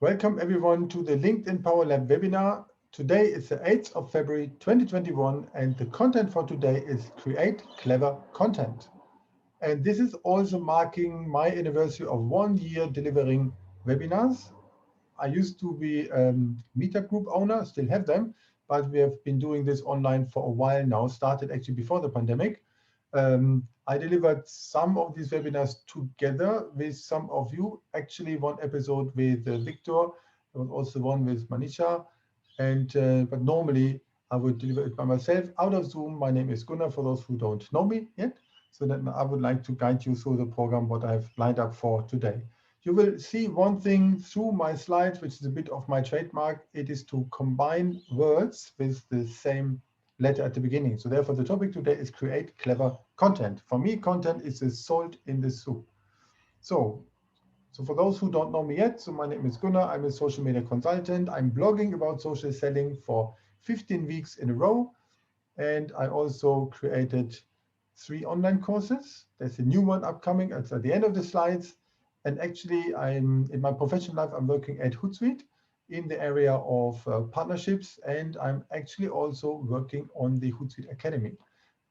Welcome everyone to the LinkedIn Power Lab webinar. Today is the 8th of February 2021 and the content for today is Create Clever Content. And this is also marking my anniversary of 1 year delivering webinars. I used to be meetup group owner, still have them, but we have been doing this online for a while now, started actually before the pandemic. I delivered some of these webinars together with some of you. Actually, one episode with Victor, there was also one with Manisha, and but normally I would deliver it by myself out of Zoom. My name is Gunnar, for those who don't know me yet. So then I would like to guide you through the program, what I've lined up for today. You will see one thing through my slides, which is a bit of my trademark. It is to combine words with the same letter at the beginning. So therefore, the topic today is create clever content. For me, content is the salt in the soup. So for those who don't know me yet, so my name is Gunnar. I'm a social media consultant. I'm blogging about social selling for 15 weeks in a row. And I also created 3 online courses. There's a new one upcoming. It's at the end of the slides. And actually, I'm in my professional life, I'm working at Hootsuite in the area of partnerships. And I'm actually also working on the Hootsuite Academy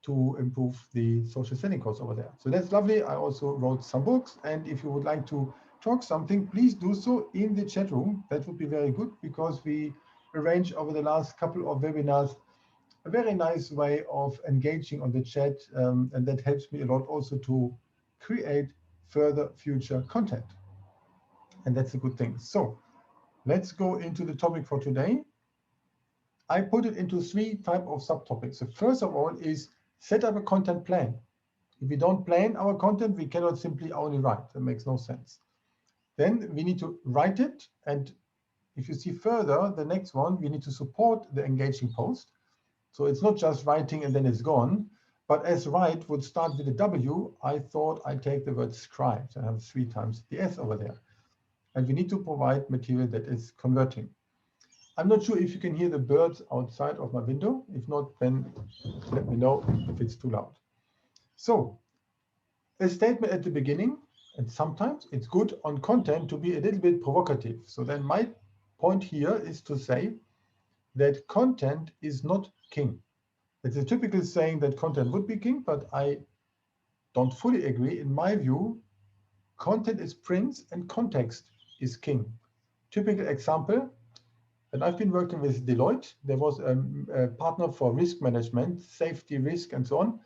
to improve the social selling course over there. So that's lovely. I also wrote some books. And if you would like to talk something, please do so in the chat room. That would be very good because we arranged over the last couple of webinars a very nice way of engaging on the chat. And that helps me a lot also to create further future content. And that's a good thing. So let's go into the topic for today. I put it into 3 types of subtopics. The first of all is set up a content plan. If we don't plan our content, we cannot simply only write. That makes no sense. Then we need to write it. And if you see further, the next one, we need to support the engaging post. So it's not just writing and then it's gone. But as write would start with a W, I thought I'd take the word scribe. So I have 3 times the S over there. And we need to provide material that is converting. I'm not sure if you can hear the birds outside of my window. If not, then let me know if it's too loud. So a statement at the beginning, and sometimes it's good on content to be a little bit provocative. So then my point here is to say that content is not king. It's a typical saying that content would be king, but I don't fully agree. In my view, content is prince and context is king. Typical example, and I've been working with Deloitte. There was a partner for risk management, safety risk, and so on.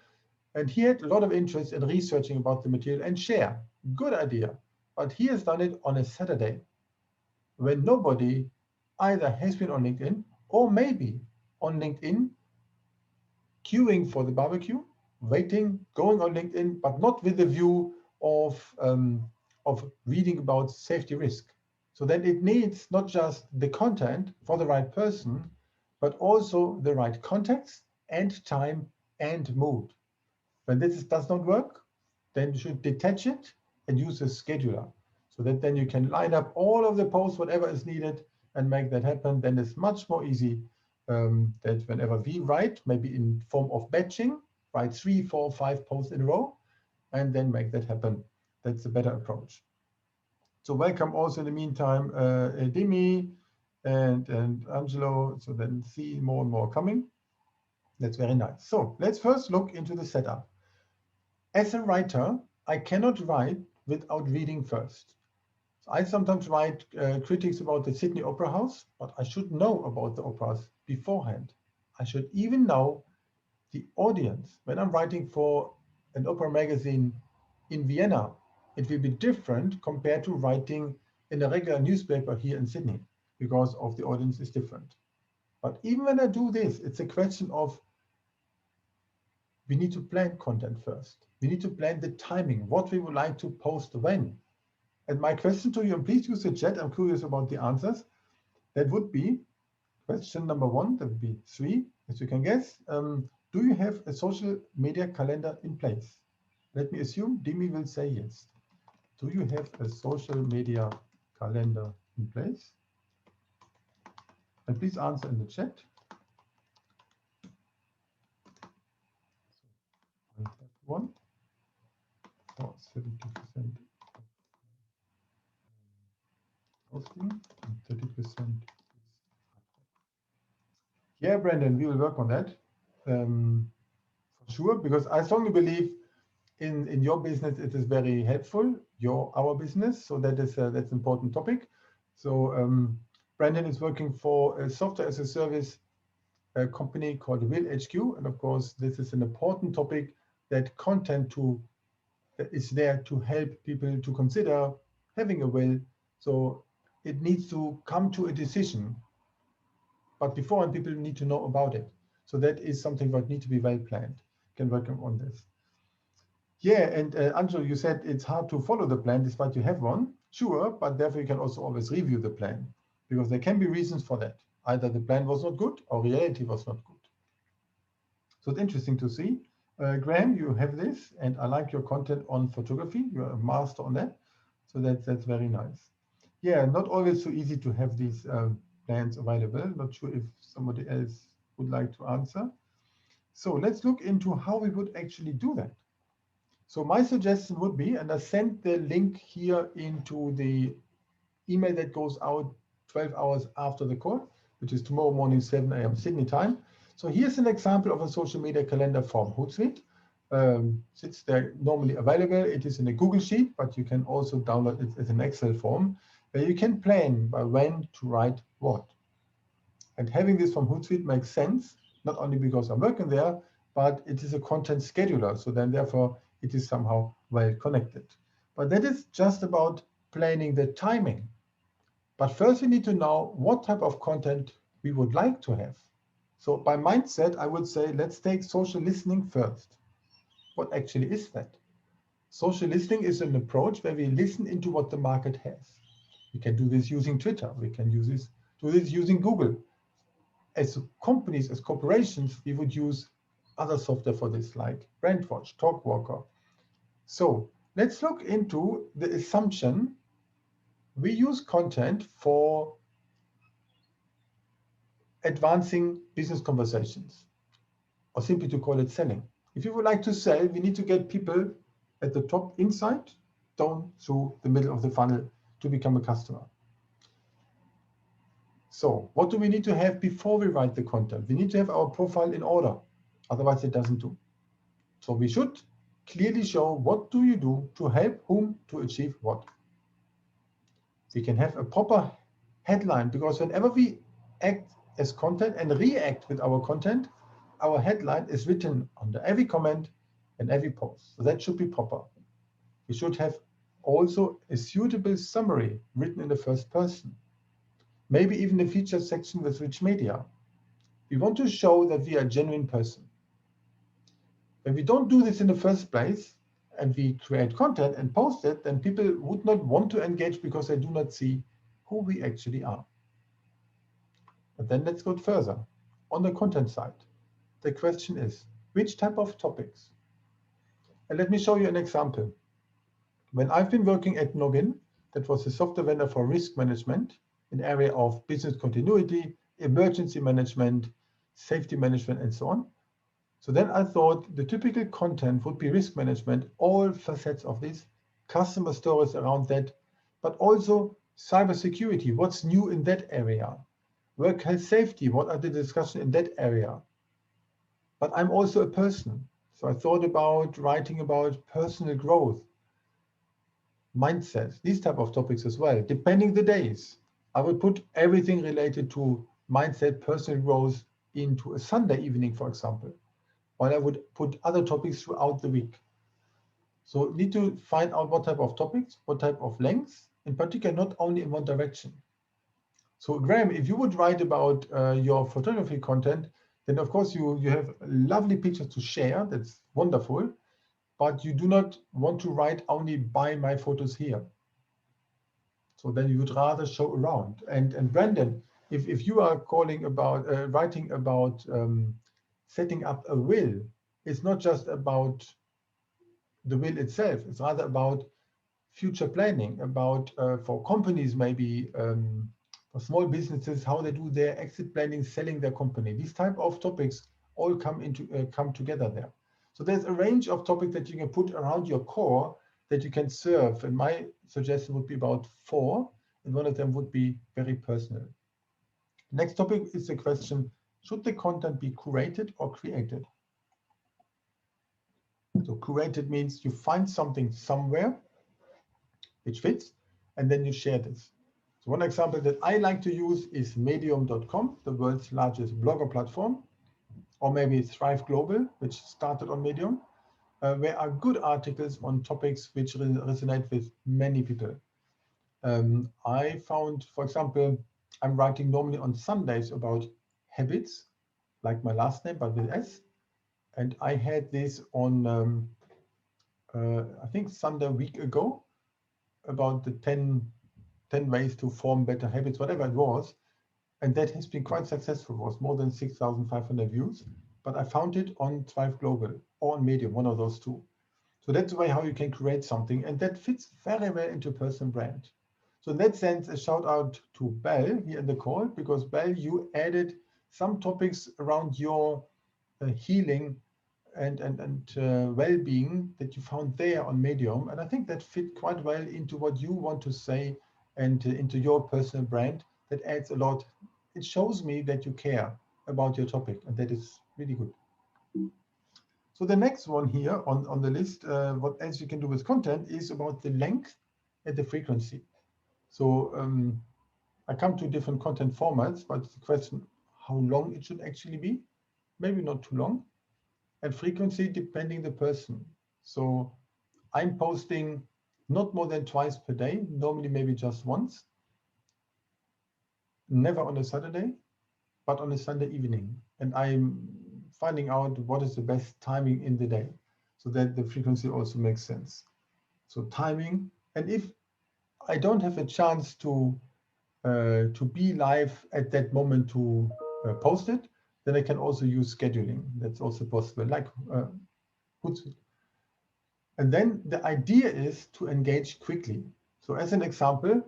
And he had a lot of interest in researching about the material and share. Good idea. But he has done it on a Saturday when nobody either has been on LinkedIn or maybe on LinkedIn queuing for the barbecue, waiting, going on LinkedIn, but not with the view of reading about safety risk. So then it needs not just the content for the right person, but also the right context and time and mood. When this does not work, then you should detach it and use a scheduler so that then you can line up all of the posts, whatever is needed, and make that happen. Then it's much more easy that whenever we write, maybe in form of batching, write 3, 4, 5 posts in a row, and then make that happen. That's a better approach. So welcome also in the meantime, Demi and Angelo. So then see more and more coming. That's very nice. So let's first look into the setup. As a writer, I cannot write without reading first. So I sometimes write critiques about the Sydney Opera House, but I should know about the operas beforehand. I should even know the audience. When I'm writing for an opera magazine in Vienna, it will be different compared to writing in a regular newspaper here in Sydney because of the audience is different. But even when I do this, it's a question of we need to plan content first. We need to plan the timing, what we would like to post when. And my question to you, and please use the chat, I'm curious about the answers. That would be question number 1, that would be 3, as you can guess. Do you have a social media calendar in place? Let me assume Demi will say yes. Do you have a social media calendar in place? And please answer in the chat. I have one for 70% posting and 30%. Yeah, Brandon, we will work on that for sure, because I strongly believe in your business it is very helpful, our business. So that's an important topic. So Brandon is working for a software as a service company called Will HQ, and of course this is an important topic, that content is there to help people to consider having a will. So it needs to come to a decision, but before people need to know about it. So that is something that needs to be well planned. Can work on this. Yeah, and Angelo, you said it's hard to follow the plan despite you have one. Sure, but therefore you can also always review the plan, because there can be reasons for that. Either the plan was not good or reality was not good. So it's interesting to see. Graham, you have this, and I like your content on photography. You're a master on that. So that's very nice. Yeah, not always so easy to have these plans available. Not sure if somebody else would like to answer. So let's look into how we would actually do that. So my suggestion would be, and I sent the link here into the email that goes out 12 hours after the call, which is tomorrow morning, 7 a.m. Sydney time. So here's an example of a social media calendar from Hootsuite. It's there normally available. It is in a Google Sheet, but you can also download it as an Excel form, where you can plan by when to write what. And having this from Hootsuite makes sense, not only because I'm working there, but it is a content scheduler. So then therefore it is somehow well connected. But that is just about planning the timing. But first we need to know what type of content we would like to have. So by mindset, I would say, let's take social listening first. What actually is that? Social listening is an approach where we listen into what the market has. We can do this using Twitter. We can do this using Google. As companies, as corporations, we would use other software for this, like Brandwatch, Talkwalker. So let's look into the assumption we use content for advancing business conversations, or simply to call it selling. If you would like to sell, we need to get people at the top inside, down through the middle of the funnel to become a customer. So what do we need to have before we write the content? We need to have our profile in order, otherwise it doesn't do. So we should clearly show what do you do to help whom to achieve what. We can have a proper headline, because whenever we act as content and react with our content, our headline is written under every comment and every post. So that should be proper. We should have also a suitable summary written in the first person. Maybe even a featured section with rich media. We want to show that we are a genuine person. When we don't do this in the first place, and we create content and post it, then people would not want to engage because they do not see who we actually are. But then let's go further. On the content side, the question is, which type of topics? And let me show you an example. When I've been working at Noggin, that was a software vendor for risk management in the area of business continuity, emergency management, safety management, and so on. So then I thought the typical content would be risk management, all facets of this, customer stories around that, but also cybersecurity, what's new in that area, work health safety, what are the discussions in that area. But I'm also a person. So I thought about writing about personal growth, mindset, these type of topics as well, depending the days. I would put everything related to mindset, personal growth into a Sunday evening, for example, while I would put other topics throughout the week. So need to find out what type of topics, what type of lengths, in particular, not only in one direction. So Graham, if you would write about your photography content, then of course you have lovely pictures to share. That's wonderful. But you do not want to write only buy my photos here. So then you would rather show around. And Brandon, if you are calling about writing about setting up a will, it's not just about the will itself. It's rather about future planning, about for companies, maybe for small businesses, how they do their exit planning, selling their company. These type of topics all come together there. So there's a range of topics that you can put around your core that you can serve. And my suggestion would be about 4. and one of them would be very personal. Next topic is the question, should the content be curated or created? So curated means you find something somewhere which fits, and then you share this. So one example that I like to use is medium.com, the world's largest blogger platform, or maybe Thrive Global, which started on Medium, where are good articles on topics which resonate with many people. I found, for example, I'm writing normally on Sundays about habits, like my last name, but with S. And I had this on, I think Sunday a week ago, about the 10 ways to form better habits, whatever it was. And that has been quite successful. It was more than 6,500 views. But I found it on Thrive Global or on Medium, one of those two. So that's the way how you can create something. And that fits very well into personal brand. So in that sense, a shout out to Belle here in the call, because Belle, you added some topics around your healing and well-being that you found there on Medium. And I think that fit quite well into what you want to say and into your personal brand. That adds a lot. It shows me that you care about your topic, and that is really good. So the next one here on the list, what else you can do with content is about the length and the frequency. So I come to different content formats, but the question, how long it should actually be? Maybe not too long. And frequency depending the person. So I'm posting not more than twice per day, normally maybe just once. Never on a Saturday, but on a Sunday evening. And I'm finding out what is the best timing in the day, so that the frequency also makes sense. So timing, and if I don't have a chance to be live at that moment to post it, then I can also use scheduling. That's also possible, like Hootsuite. And then the idea is to engage quickly. So as an example,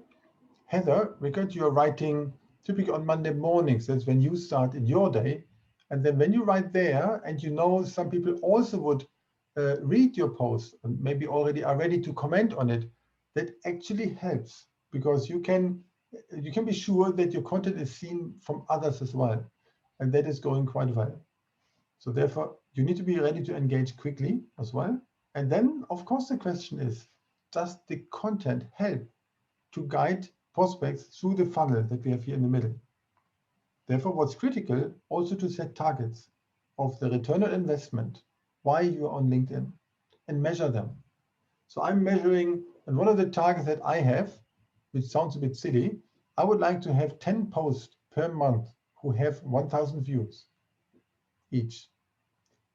Heather, Rickard, you're writing typically on Monday mornings. That's when you start in your day. And then when you write there, and you know some people also would read your post and maybe already are ready to comment on it, that actually helps, because you can be sure that your content is seen from others as well. And that is going quite well. So therefore, you need to be ready to engage quickly as well. And then, of course, the question is, does the content help to guide prospects through the funnel that we have here in the middle? Therefore, what's critical also to set targets of the return on investment, why you are on LinkedIn, and measure them. So I'm measuring, and one of the targets that I have, which sounds a bit silly, I would like to have 10 posts per month who have 1,000 views each.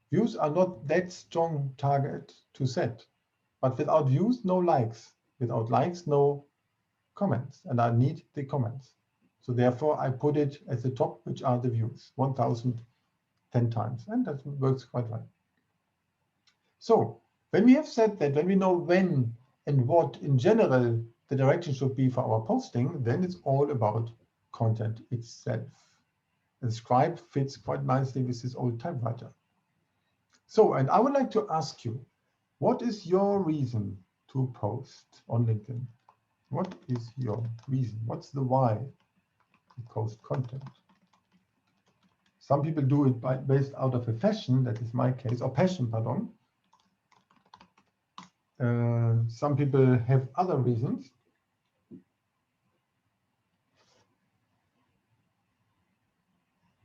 Views are not that strong target to set, but without views, no likes. Without likes, no comments, and I need the comments. So therefore, I put it at the top, which are the views, 1,010 times, and that works quite well. So when we have said that, when we know when and what in general the direction should be for our posting, then it's all about content itself. And Scribe fits quite nicely with this old typewriter. So, and I would like to ask you, what is your reason to post on LinkedIn? What is your reason? What's the why to post content? Some people do it based out of a fashion, that is my case, or passion, pardon. Some people have other reasons.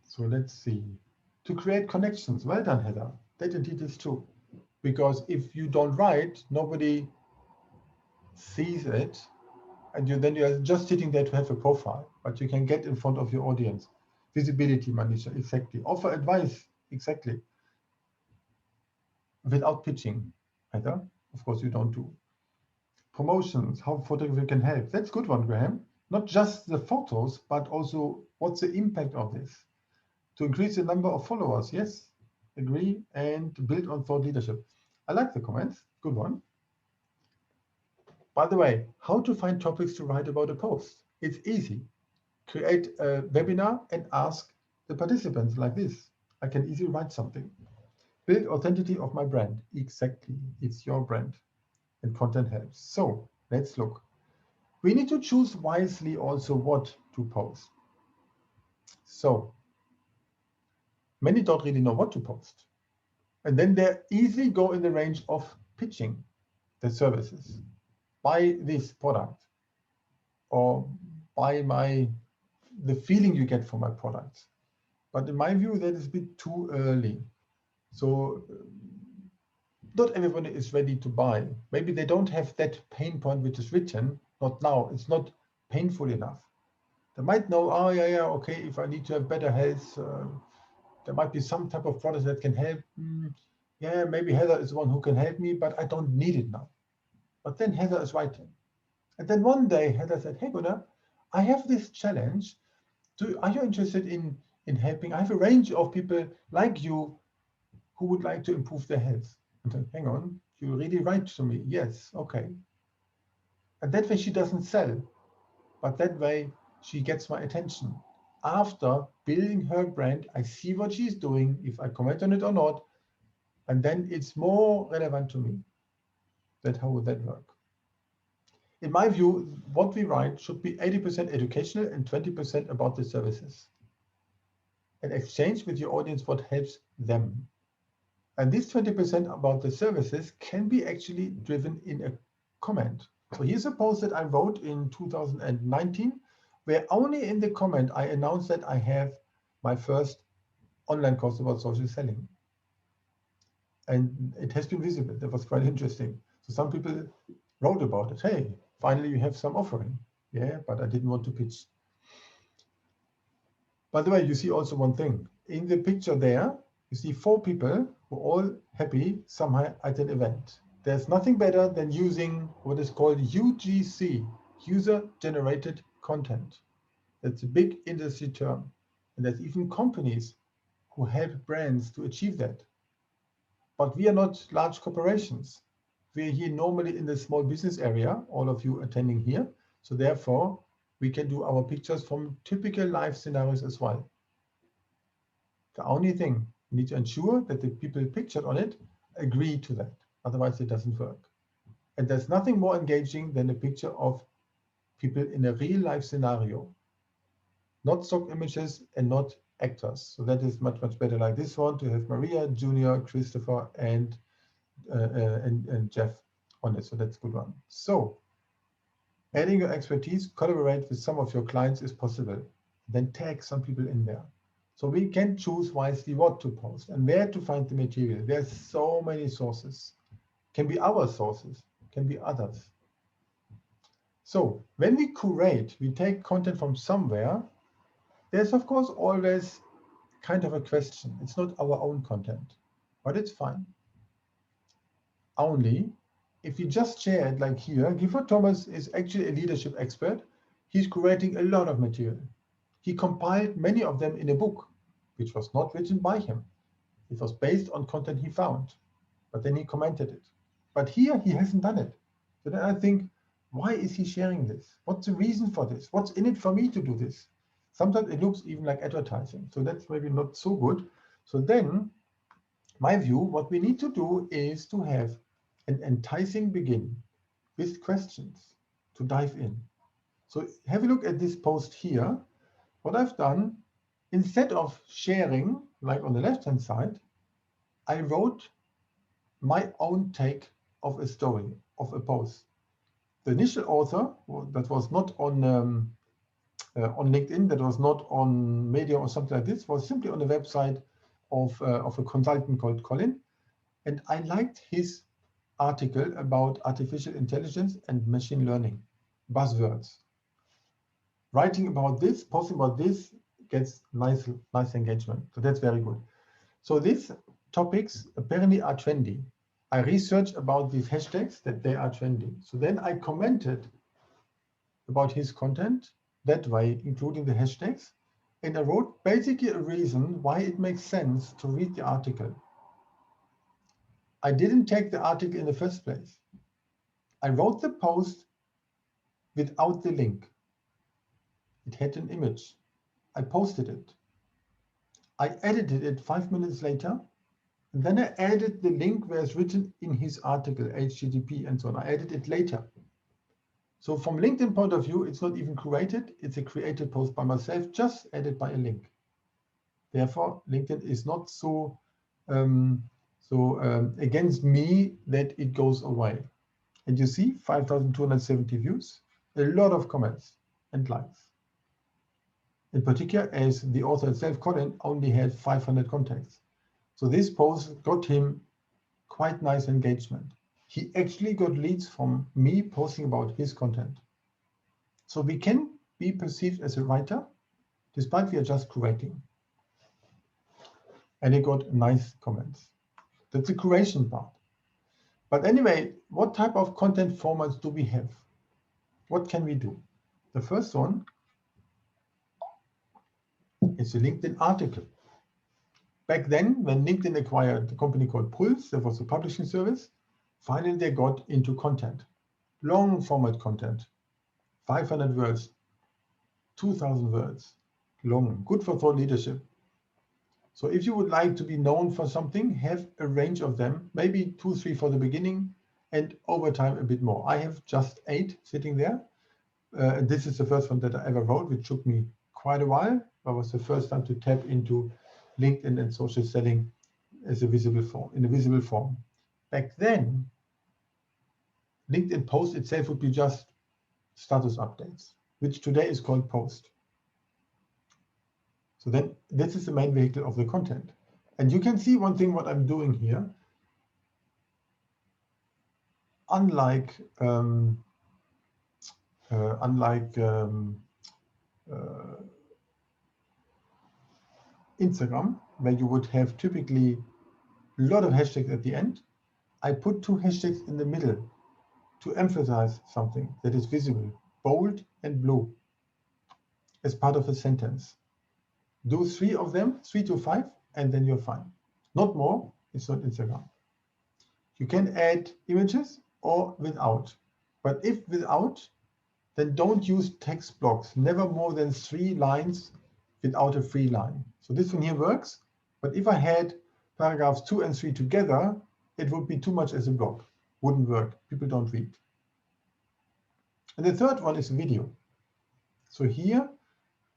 So let's see. To create connections. Well done, Heather. That indeed is true. Because if you don't write, nobody sees it. And then you are just sitting there to have a profile. But you can get in front of your audience. Visibility, Manisha, exactly. Offer advice, exactly. Without pitching, Heather. Of course, you don't do. Promotions, how photography can help. That's a good one, Graham. Not just the photos, but also what's the impact of this? To increase the number of followers, yes, agree, and build on thought leadership. I like the comments, good one. By the way, how to find topics to write about a post? It's easy. Create a webinar and ask the participants like this. I can easily write something. Build authenticity of my brand. Exactly, it's your brand. And content helps. So let's look. We need to choose wisely also what to post. So many don't really know what to post. And then they easily go in the range of pitching the services. Buy this product, or buy the feeling you get from my products. But in my view, that is a bit too early. So not everybody is ready to buy. Maybe they don't have that pain point which is written, not now. It's not painful enough. They might know, oh yeah, okay, if I need to have better health, there might be some type of product that can help. Yeah, maybe Heather is the one who can help me, but I don't need it now. But then Heather is writing. And then one day Heather said, hey Gunnar, I have this challenge. Are you interested in helping? I have a range of people like you who would like to improve their health. And then, hang on, you really write to me? Yes, okay. And that way she doesn't sell, but that way she gets my attention. After building her brand, I see what she's doing, if I comment on it or not, and then it's more relevant to me. How would that work? In my view, what we write should be 80% educational and 20% about the services. And exchange with your audience what helps them. And this 20% about the services can be actually driven in a comment. So here's a post that I wrote in 2019, where only in the comment I announced that I have my first online course about social selling. And it has been visible. That was quite interesting. So some people wrote about it. Hey, finally you have some offering. Yeah, but I didn't want to pitch. By the way, you see also one thing. In the picture there, you see 4 people who are all happy somehow at an event. There's nothing better than using what is called UGC, user-generated content. That's a big industry term. And there's even companies who help brands to achieve that. But we are not large corporations. We're here normally in the small business area, all of you attending here. So therefore, we can do our pictures from typical life scenarios as well. The only thing, we need to ensure that the people pictured on it agree to that. Otherwise, it doesn't work. And there's nothing more engaging than a picture of people in a real life scenario, not stock images and not actors. So that is much, much better like this one, to have Maria, Junior, Christopher, and Jeff on it. So that's a good one. So adding your expertise, collaborate with some of your clients is possible. Then tag some people in there. So we can choose wisely what to post and where to find the material. There's so many sources. Can be our sources, can be others. So when we curate, we take content from somewhere. There's of course always kind of a question. It's not our own content, but it's fine. Only if you just share it like here, Gifford Thomas is actually a leadership expert. He's curating a lot of material. He compiled many of them in a book, which was not written by him. It was based on content he found, but then he commented it. But here he hasn't done it. So then I think, why is he sharing this? What's the reason for this? What's in it for me to do this? Sometimes it looks even like advertising. So that's maybe not so good. So then, my view, what we need to do is to have an enticing begin with questions to dive in. So have a look at this post here. What I've done, instead of sharing, like on the left-hand side, I wrote my own take of a story, of a post. The initial author, that was not on LinkedIn, that was not on Medium or something like this, was simply on the website of a consultant called Colin. And I liked his article about artificial intelligence and machine learning, buzzwords. Writing about this, posting about this gets nice engagement. So that's very good. So these topics apparently are trendy. I researched about these hashtags that they are trendy. So then I commented about his content that way, including the hashtags. And I wrote basically a reason why it makes sense to read the article. I didn't take the article in the first place. I wrote the post without the link. It had an image. I posted it. I edited it 5 minutes later. And then I added the link where it's written in his article, HTTP and so on. I added it later. So from LinkedIn point of view, it's not even curated. It's a created post by myself, just added by a link. Therefore, LinkedIn is not so against me that it goes away. And you see 5,270 views, a lot of comments and likes. In particular, as the author itself, Colin, only had 500 contacts. So this post got him quite nice engagement. He actually got leads from me posting about his content. So we can be perceived as a writer, despite we are just curating. And he got nice comments. That's the curation part. But anyway, what type of content formats do we have? What can we do? The first one is a LinkedIn article. Back then, when LinkedIn acquired a company called Pulse, that was a publishing service, finally they got into content. Long format content, 500 words, 2,000 words, long, good for thought leadership. So if you would like to be known for something, have a range of them, maybe 2, 3 for the beginning, and over time a bit more. I have just 8 sitting there. And this is the first one that I ever wrote, which took me quite a while. That was the first time to tap into LinkedIn and social selling as a visible form, in a visible form. Back then, LinkedIn post itself would be just status updates, which today is called post. So then this is the main vehicle of the content. And you can see one thing what I'm doing here. Unlike Instagram, where you would have typically a lot of hashtags at the end, I put 2 hashtags in the middle to emphasize something that is visible, bold and blue, as part of a sentence. Do 3 of them, 3 to 5, and then you're fine. Not more, it's not Instagram. You can add images or without. But if without, then don't use text blocks, never more than 3 lines without a free line. So this one here works, but if I had paragraphs 2 and 3 together, it would be too much as a block. Wouldn't work, people don't read. And the third one is video. So here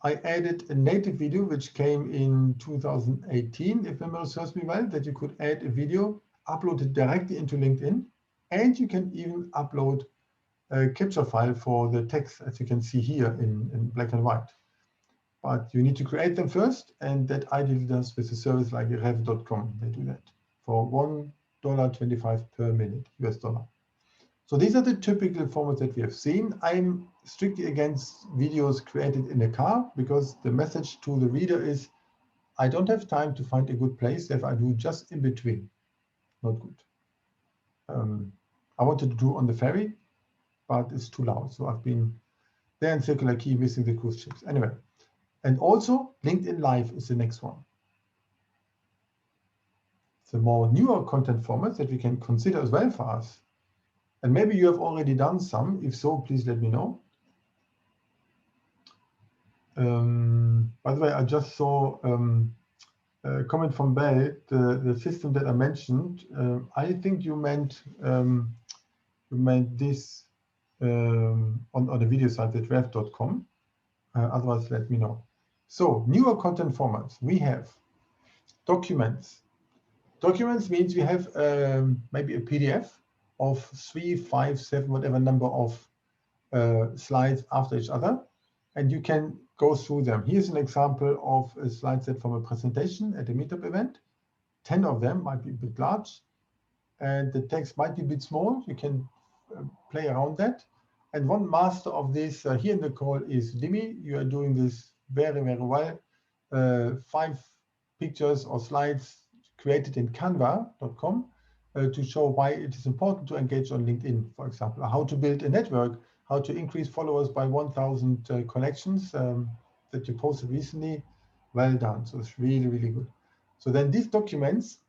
I added a native video, which came in 2018, if memory serves me well, that you could add a video, upload it directly into LinkedIn, and you can even upload a capture file for the text, as you can see here in black and white. But you need to create them first, and that ideally does with a service like rev.com. They do that for $1.25 per minute, US dollar. So these are the typical formats that we have seen. I'm strictly against videos created in a car, because the message to the reader is, I don't have time to find a good place, if I do just in between. Not good. I wanted to do on the ferry, but it's too loud. So I've been there in Circular Quay missing the cruise ships. Anyway, and also LinkedIn Live is the next one. It's a more newer content format that we can consider as well for us. And maybe you have already done some. If so, please let me know. By the way, I just saw a comment from Bell, the system that I mentioned. I think you meant this on the video site at rev.com. Otherwise, let me know. So newer content formats, we have documents. Documents means we have maybe a PDF of 3, 5, 7, whatever number of slides after each other, and you can go through them. Here's an example of a slide set from a presentation at a meetup event. 10 of them might be a bit large, and the text might be a bit small. You can play around that. And one master of this here in the call is Dimi. You are doing this very, very well. 5 pictures or slides created in canva.com to show why it is important to engage on LinkedIn, for example, how to build a network, how to increase followers by 1,000 connections that you posted recently. Well done. So it's really, really good. So then these documents,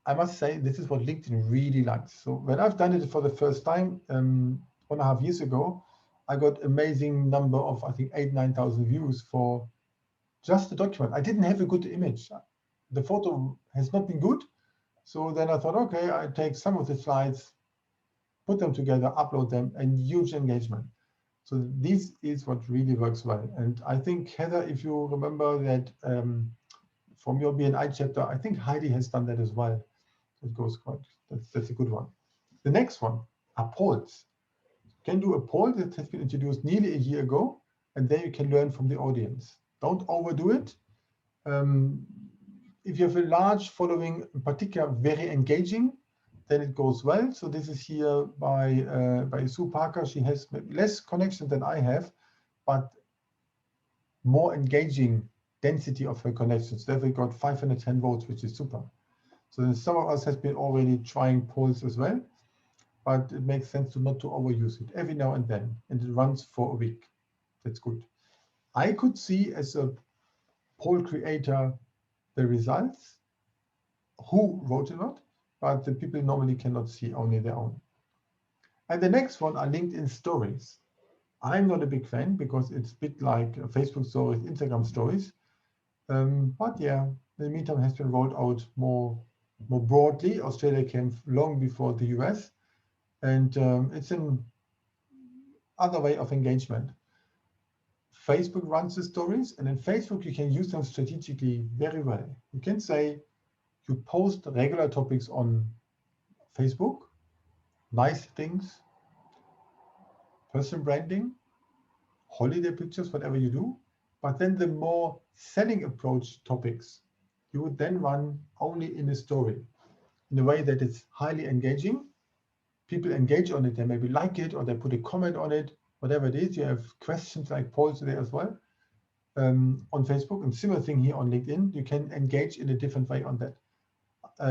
I must say, this is what LinkedIn really likes. So when I've done it for the first time 1.5 years ago, I got amazing number of, I think, 8,000-9,000 views for just the document. I didn't have a good image. The photo has not been good. So then I thought, okay, I take some of the slides, put them together, upload them, and huge engagement. So this is what really works well. And I think, Heather, if you remember that from your BNI chapter, I think Heidi has done that as well. It goes quite, that's a good one. The next one are polls. You can do a poll that has been introduced nearly a year ago, and then you can learn from the audience. Don't overdo it. If you have a large following, in particular very engaging, then it goes well. So this is here by Sue Parker. She has less connections than I have, but more engaging density of her connections. Therefore, we got 510 votes, which is super. So then some of us has been already trying polls as well, but it makes sense to not to overuse it every now and then, and it runs for a week. That's good. I could see as a poll creator the results, who voted what, but the people normally cannot see only their own. And the next one are LinkedIn stories. I'm not a big fan because it's a bit like Facebook stories, Instagram stories. But yeah, the meantime has been rolled out more broadly. Australia came long before the US, and it's an other way of engagement. Facebook runs the stories, and in Facebook you can use them strategically very well. You can say you post regular topics on Facebook, nice things, personal branding, holiday pictures, whatever you do. But then the more selling approach topics, you would then run only in a story in a way that is highly engaging. People engage on it, they maybe like it, or they put a comment on it, whatever it is. You have questions like polls there as well on Facebook, and similar thing here on LinkedIn. You can engage in a different way on that.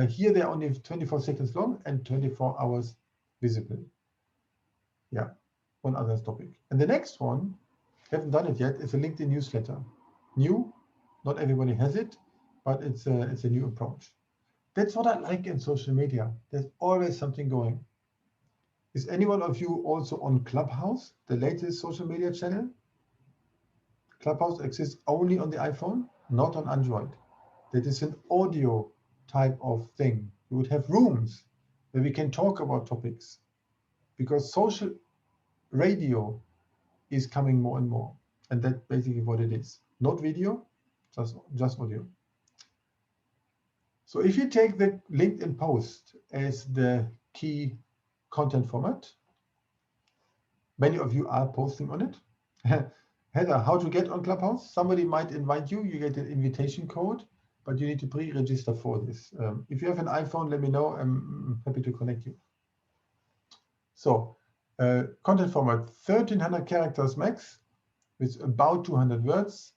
Here they're only 24 seconds long and 24 hours visible. Yeah, one other topic. And the next one, haven't done it yet, is a LinkedIn newsletter. New, not everybody has it, but it's a new approach. That's what I like in social media. There's always something going. Is anyone of you also on Clubhouse, the latest social media channel? Clubhouse exists only on the iPhone, not on Android. That is an audio type of thing. We would have rooms where we can talk about topics, because social radio is coming more and more. And that's basically what it is. Not video, just audio. So if you take the LinkedIn post as the key content format, many of you are posting on it. Heather, how to get on Clubhouse? Somebody might invite you, you get an invitation code, but you need to pre-register for this. If you have an iPhone, let me know, I'm happy to connect you. So content format, 1300 characters max, with about 200 words,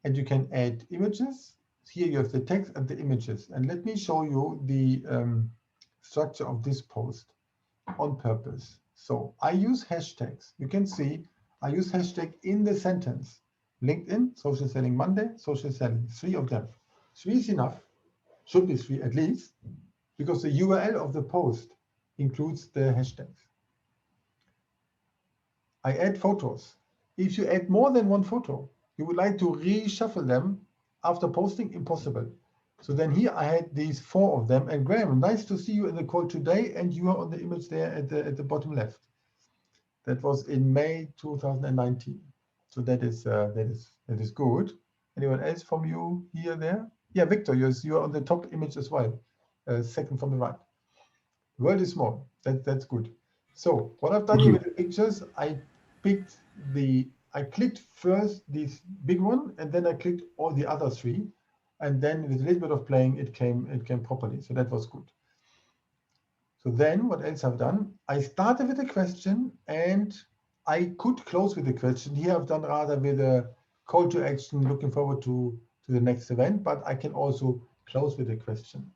and you can add images. Here you have the text and the images. And let me show you the structure of this post on purpose. So I use hashtags. You can see I use hashtag in the sentence. LinkedIn, Social Selling Monday, Social Selling, 3 of them. 3 is enough, should be 3 at least, because the URL of the post includes the hashtags. I add photos. If you add more than one photo, you would like to reshuffle them after posting, impossible. So then here I had these 4 of them, and Graham, nice to see you in the call today, and you are on the image there at the bottom left. That was in May 2019. So that is good. Anyone else from you here, there? Yeah, Victor, you're on the top image as well, second from the right. The world is small. That's good. So what I've done here with the pictures, I clicked first this big one, and then I clicked all the other 3, and then with a little bit of playing, it came properly. So that was good. So then what else I've done? I started with a question, and I could close with a question. Here I've done rather with a call to action, looking forward to the next event, but I can also close with a question.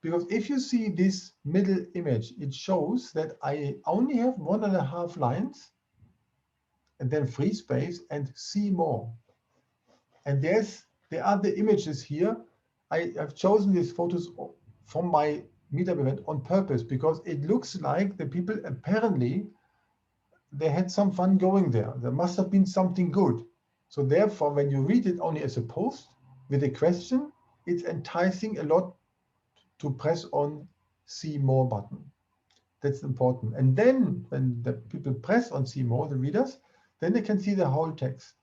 Because if you see this middle image, it shows that I only have 1.5 lines, and then free space and see more. And there are the images here. I've chosen these photos from my meetup event on purpose because it looks like the people apparently they had some fun going there. There must have been something good. So therefore, when you read it only as a post with a question, it's enticing a lot to press on see more button. That's important. And then when the people press on see more, the readers, then they can see the whole text.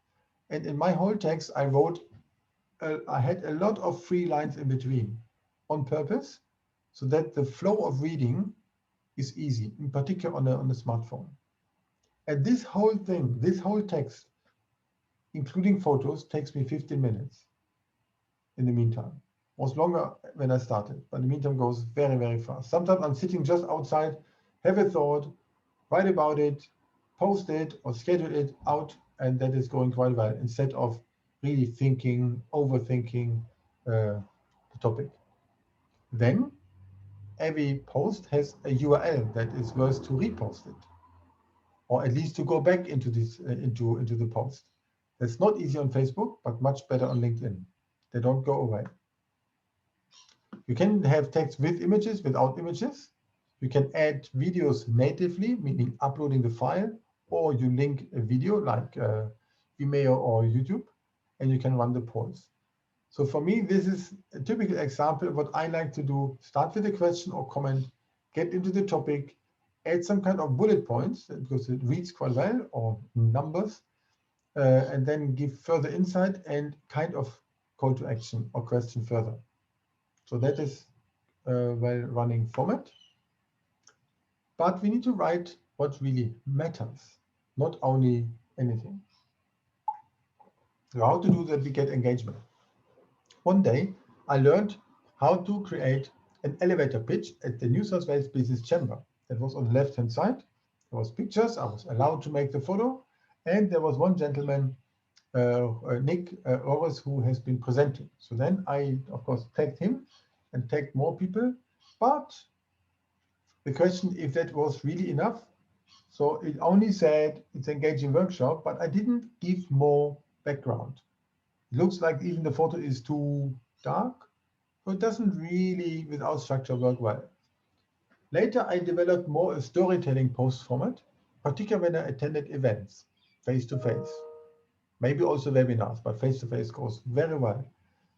And in my whole text, I wrote, I had a lot of free lines in between on purpose, so that the flow of reading is easy, in particular on the smartphone. And this whole thing, this whole text, including photos, takes me 15 minutes in the meantime. It was longer when I started, but in the meantime goes very, very fast. Sometimes I'm sitting just outside, have a thought, write about it, post it or schedule it out, and that is going quite well instead of really thinking, overthinking the topic. Then every post has a URL that is worth to repost it, or at least to go back into this into the post. That's not easy on Facebook, but much better on LinkedIn. They don't go away. You can have text with images, without images. You can add videos natively, meaning uploading the file, or you link a video like Vimeo or YouTube, and you can run the polls. So for me, this is a typical example of what I like to do. Start with a question or comment, get into the topic, add some kind of bullet points because it reads quite well, or numbers, and then give further insight and kind of call to action or question further. So that is a well-running format. But we need to write what really matters, not only anything. So how to do that we get engagement? One day, I learned how to create an elevator pitch at the New South Wales Business Chamber. That was on the left-hand side. There was pictures. I was allowed to make the photo. And there was one gentleman, Nick Ores, who has been presenting. So then I, of course, tagged him and tagged more people. But the question if that was really enough. So it only said it's engaging workshop, but I didn't give more background. It looks like even the photo is too dark, so it doesn't really, without structure, work well. Later, I developed more a storytelling post format, particularly when I attended events, face-to-face. Maybe also webinars, but face-to-face goes very well.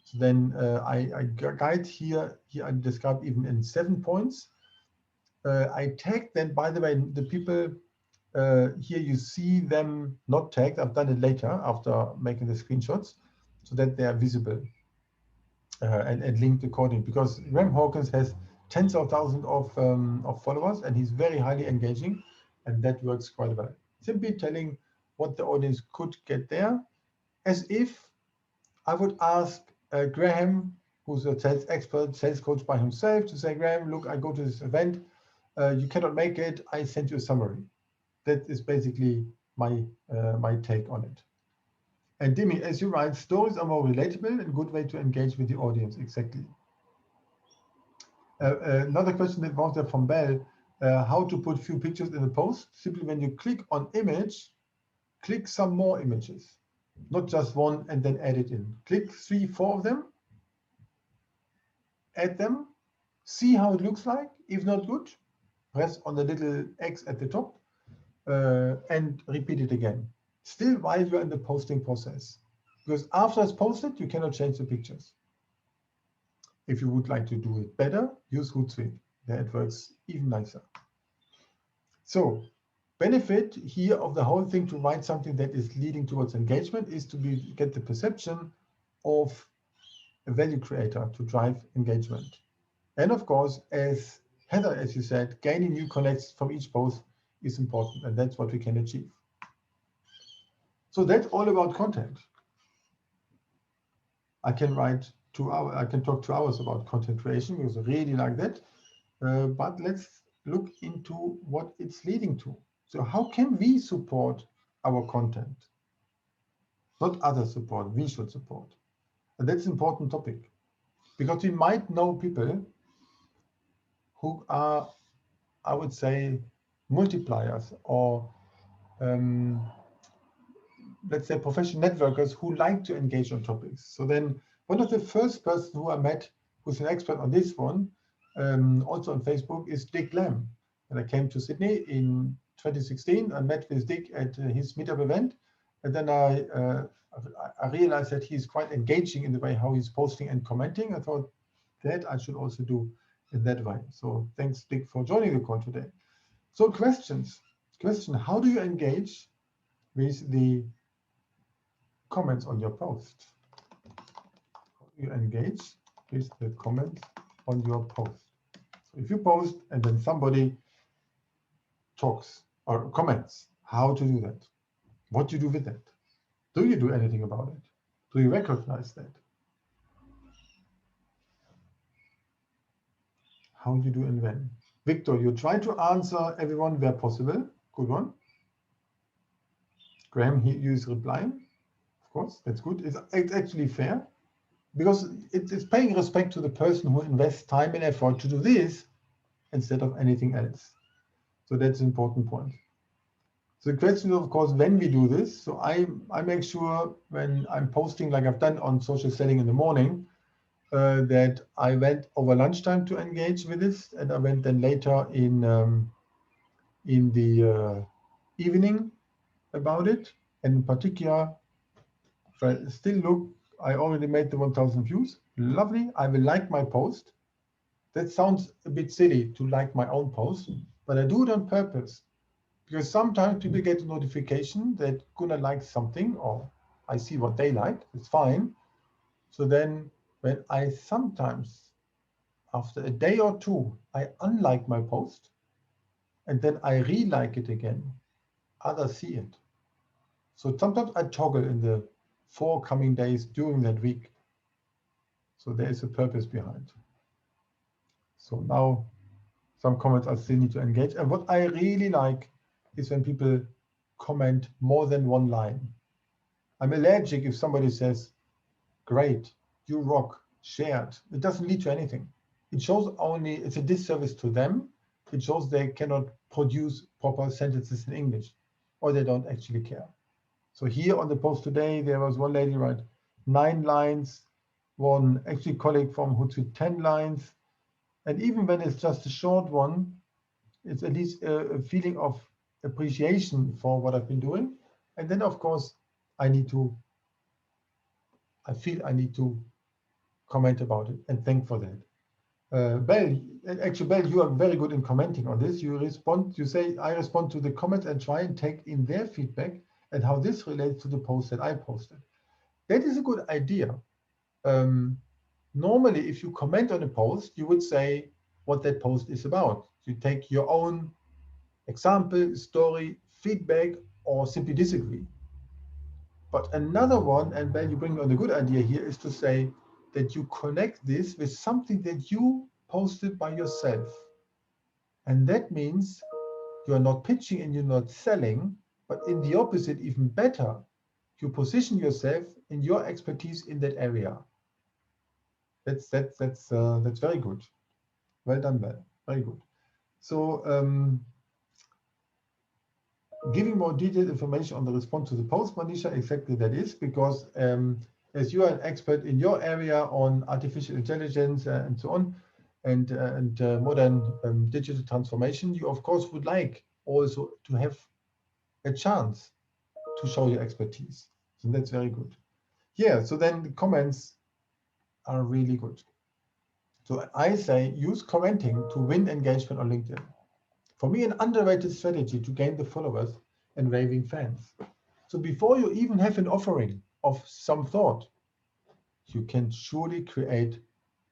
So then I guide here I describe even in 7 points. I tagged then, by the way, the people here you see them not tagged. I've done it later after making the screenshots so that they are visible and linked accordingly, because Graham Hawkins has tens of thousands of followers and he's very highly engaging, and that works quite well. Simply telling what the audience could get there, as if I would ask Graham, who's a sales expert, sales coach by himself, to say, Graham, look, I go to this event, you cannot make it, I sent you a summary. That is basically my take on it. And Dimi, as you write, stories are more relatable and good way to engage with the audience. Exactly. Another question that was there from Bell, how to put few pictures in the post. Simply when you click on image, click some more images, not just one and then add it in. Click 3, 4 of them, add them, see how it looks like. If not good, press on the little X at the top and repeat it again. Still while you're in the posting process, because after it's posted, you cannot change the pictures. If you would like to do it better, use Hootsuite. There it works even nicer. So benefit here of the whole thing to write something that is leading towards engagement is to get the perception of a value creator to drive engagement. And of course, as Heather, as you said, gaining new connects from each post is important, and that's what we can achieve. So that's all about content. I can write 2 hours, I can talk 2 hours about content creation because I really like that. But let's look into what it's leading to. So how can we support our content? Not others support, we should support. And that's an important topic because we might know people who are, I would say, multipliers or let's say professional networkers who like to engage on topics. So then one of the first persons who I met who's an expert on this one, also on Facebook, is Dick Lamb. And I came to Sydney in 2016 and met with Dick at his meetup event. And then I realized that he's quite engaging in the way how he's posting and commenting. I thought that I should also do in that way. So thanks, Dick, for joining the call today. So question, how do you engage with the comments on your post. You engage with the comments on your post. So if you post and then somebody talks or comments, how to do that? What you do with that? Do you do anything about it? Do you recognize that? How you do and when? Victor, you try to answer everyone where possible. Good one. Graham, you is replying. Of course, that's good. It's actually fair because it's paying respect to the person who invests time and effort to do this instead of anything else. So that's an important point. So the question is, of course, when we do this. So I make sure when I'm posting, like I've done on social selling in the morning, that I went over lunchtime to engage with this, and I went then later in the evening about it. And in particular, if I still look, I already made the 1,000 views. Lovely. I will like my post. That sounds a bit silly to like my own post, but I do it on purpose. Because sometimes people get a notification that Gunnar likes something, or I see what they like, it's fine. So then when I sometimes, after a day or two, I unlike my post, and then I re-like it again, others see it. So sometimes I toggle in the 4 coming days during that week. So there is a purpose behind. So now some comments I still need to engage. And what I really like is when people comment more than one line. I'm allergic if somebody says, great, you rock, shared. It doesn't lead to anything. It shows only, it's a disservice to them. It shows they cannot produce proper sentences in English, or they don't actually care. So here on the post today, there was one lady write 9 lines, one actually colleague from Hootsuite 10 lines. And even when it's just a short one, it's at least a feeling of appreciation for what I've been doing. And then, of course, I feel I need to comment about it and thank for that. Bell, you are very good in commenting on this. You say, I respond to the comments and try and take in their feedback and how this relates to the post that I posted. That is a good idea. Normally, if you comment on a post, you would say what that post is about. You take your own example, story, feedback, or simply disagree. But another one, and Ben, you bring on a good idea here, is to say that you connect this with something that you posted by yourself. And that means you're not pitching and you're not selling, but in the opposite, even better, you position yourself in your expertise in that area. That's very good. Well done, Ben. Very good. So giving more detailed information on the response to the post, Manisha, exactly that is, because as you are an expert in your area on artificial intelligence and so on, and modern digital transformation, you of course would like also to have a chance to show your expertise. So that's very good. Yeah, so then the comments are really good. So I say use commenting to win engagement on LinkedIn. For me, an underrated strategy to gain the followers and raving fans. So before you even have an offering of some thought, you can surely create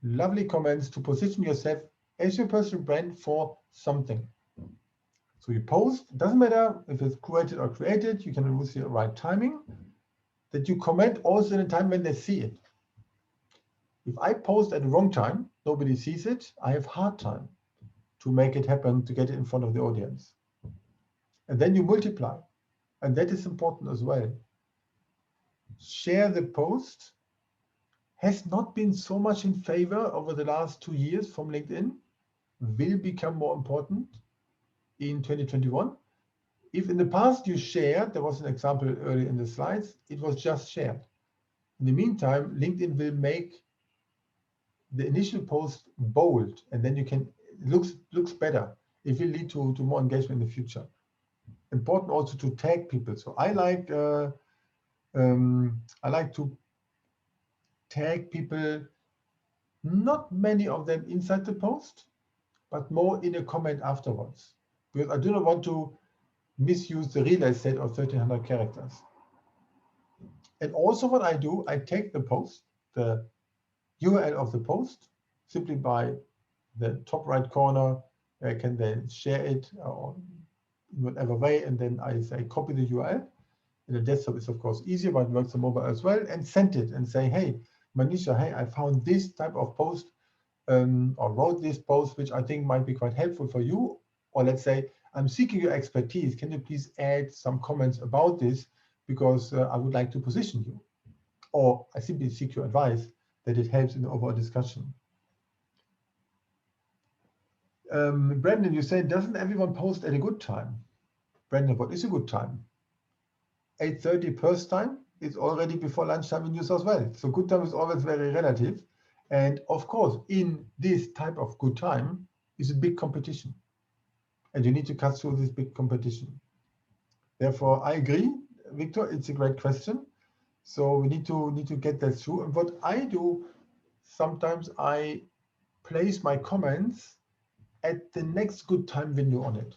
lovely comments to position yourself as your personal brand for something. So you post, it doesn't matter if it's created or created, you can use the right timing, that you comment also in a time when they see it. If I post at the wrong time, nobody sees it, I have a hard time to make it happen, to get it in front of the audience. And then you multiply. And that is important as well. Share the post has not been so much in favor over the last 2 years from LinkedIn, will become more important in 2021. If in the past you shared, there was an example earlier in the slides, it was just shared. In the meantime, LinkedIn will make the initial post bold, and then you can, it looks better. It will lead to more engagement in the future. Important also to tag people. So I like to tag people, not many of them inside the post, but more in a comment afterwards. Because I do not want to misuse the real estate of 1300 characters. And also what I do, I take the post, the URL of the post, simply by the top right corner, I can then share it or in whatever way, and then I say copy the URL. In the desktop is of course easier, but it works on mobile as well, and send it and say, hey, Manisha, hey, I found this type of post or wrote this post, which I think might be quite helpful for you. Or let's say, I'm seeking your expertise. Can you please add some comments about this? Because I would like to position you. Or I simply seek your advice that it helps in the overall discussion. Brandon, you say, doesn't everyone post at a good time? Brandon, what is a good time? 8:30 Perth time is already before lunchtime in New South Wales. So good time is always very relative. And of course, in this type of good time is a big competition. And you need to cut through this big competition. Therefore, I agree, Victor, it's a great question. So we need to get that through. And what I do, sometimes I place my comments at the next good time window on it.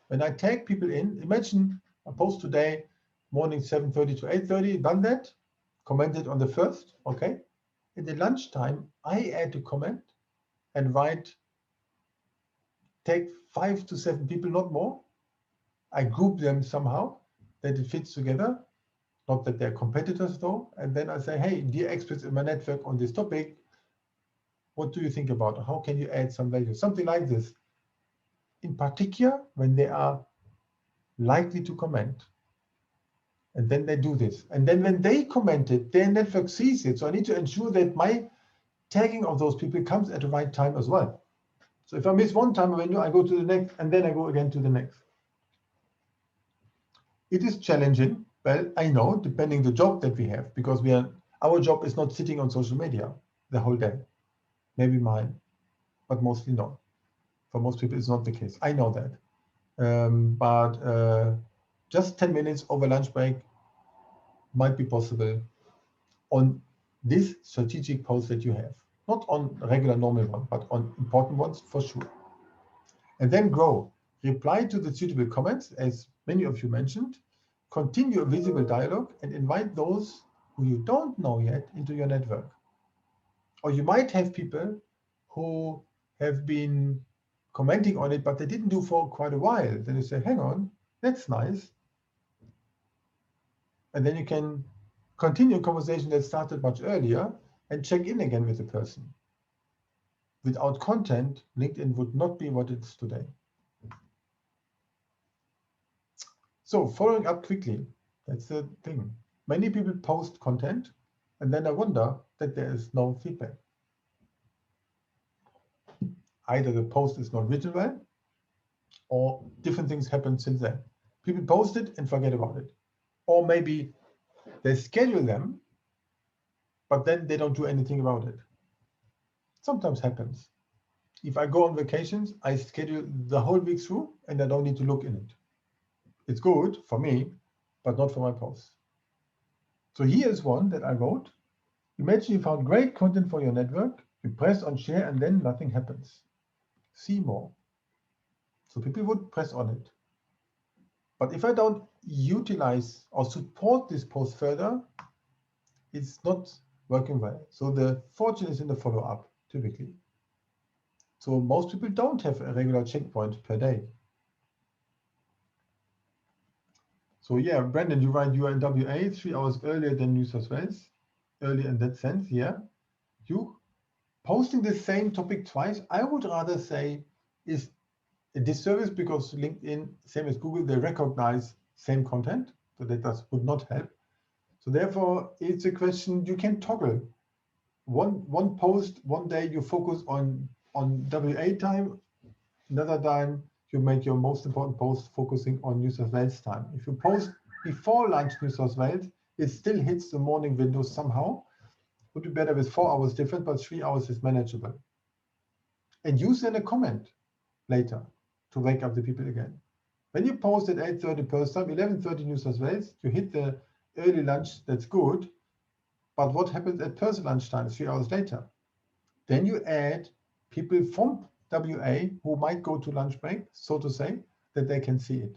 When I tag people in, imagine I post today, morning 7:30 to 8:30, done that, commented on the first, okay? In the lunchtime, I add a comment and write, take 5 to 7 people, not more. I group them somehow that it fits together, not that they're competitors though. And then I say, hey, dear experts in my network on this topic, what do you think about it? How can you add some value? Something like this. In particular, when they are likely to comment. And then they do this. And then when they comment it, their network sees it. So I need to ensure that my tagging of those people comes at the right time as well. So if I miss one time window, I go to the next, and then I go again to the next. It is challenging. Well, I know, depending the job that we have, because our job is not sitting on social media the whole day. Maybe mine, but mostly not. For most people, it's not the case. I know that. But just 10 minutes over lunch break might be possible on this strategic post that you have. Not on regular normal one, but on important ones for sure. And then grow. Reply to the suitable comments, as many of you mentioned. Continue a visible dialogue and invite those who you don't know yet into your network. Or you might have people who have been commenting on it, but they didn't do for quite a while. Then you say, hang on, that's nice. And then you can continue a conversation that started much earlier and check in again with the person. Without content, LinkedIn would not be what it is today. So following up quickly, that's the thing. Many people post content and then I wonder that there is no feedback. Either the post is not written well or different things happen since then. People post it and forget about it. Or maybe they schedule them, but then they don't do anything about it. Sometimes happens. If I go on vacations, I schedule the whole week through and I don't need to look in it. It's good for me, but not for my posts. So here's one that I wrote. Imagine you found great content for your network, you press on share and then nothing happens. See more. So people would press on it. But if I don't utilize or support this post further, it's not working well. So the fortune is in the follow-up, typically. So most people don't have a regular checkpoint per day. So yeah, Brandon, you write you are in WA 3 hours earlier than New South Wales. Early in that sense, yeah. You posting the same topic twice, I would rather say is a disservice because LinkedIn, same as Google, they recognize same content. So that would not help. So therefore, it's a question you can toggle. One post, one day you focus on WA time, another time you make your most important post focusing on New South Wales time. If you post before lunch New South Wales, it still hits the morning window somehow. Would be better with 4 hours different, but 3 hours is manageable. And use then a comment later to wake up the people again. When you post at 8:30 Perth time, 11:30 New South Wales, you hit the early lunch, that's good. But what happens at Perth lunchtime 3 hours later? Then you add people from WA who might go to lunch break, so to say, that they can see it.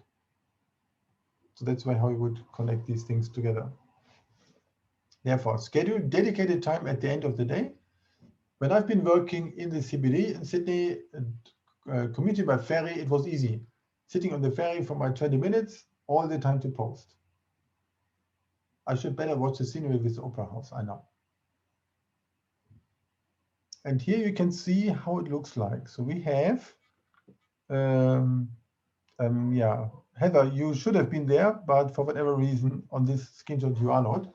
So that's why how you would connect these things together. Therefore, schedule dedicated time at the end of the day. When I've been working in the CBD in Sydney, commuting by ferry, it was easy. Sitting on the ferry for my 20 minutes, all the time to post. I should better watch the scenery with the Opera House, I know. And here you can see how it looks like. So we have, yeah, Heather, you should have been there, but for whatever reason on this screenshot you are not.